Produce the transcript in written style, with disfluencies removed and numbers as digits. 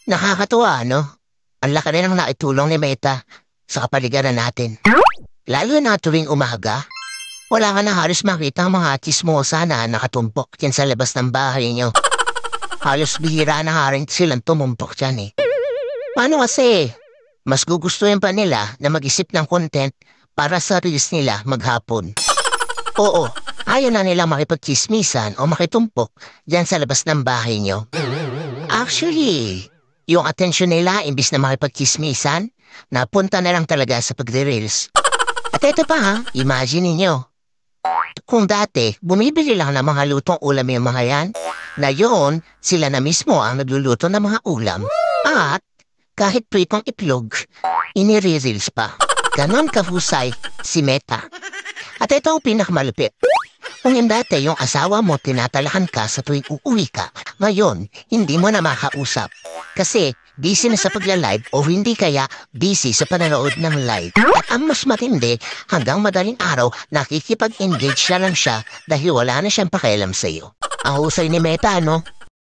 Nakakatuwa, no? Ang laki rin ang naitulong ni Meta sa kapaligiran natin. Lalo na tuwing umaga, wala ka na halos makita ang mga chismosa na nakatumpok dyan sa labas ng bahay niyo. Halos bihira na nga rin silang tumumpok dyan eh. Paano kasi? Mas gugustuhin pa nila na mag-isip ng content para sa reels nila maghapon. Oo, ayaw na nila makipagchismisan o makitumpok dyan sa labas ng bahay niyo. Actually, yung atensyon nila imbis na makipagchismisan, napunta na lang talaga sa pagre-reels. At ito pa ha, imagine ninyo. Kung dati, bumibili lang ng mga lutong ulam yung mga yan, ngayon, sila na mismo ang nagluluto ng mga ulam. At, kahit pritong itlog, inire-reels pa. Ganon kahusay si Meta. At ito ang pinakamalupit. Kung yung dati yung asawa mo tinatalahan ka sa tuwing uuwi ka, ngayon, hindi mo na makausap. Kasi, busy na sa pagla-live o hindi kaya busy sa panonood ng live. At ang mas matindi, hanggang madaling araw, nakikipag-engage na lang siya dahil wala na siyang pakialam sa iyo. Ang husay ni Meta, no?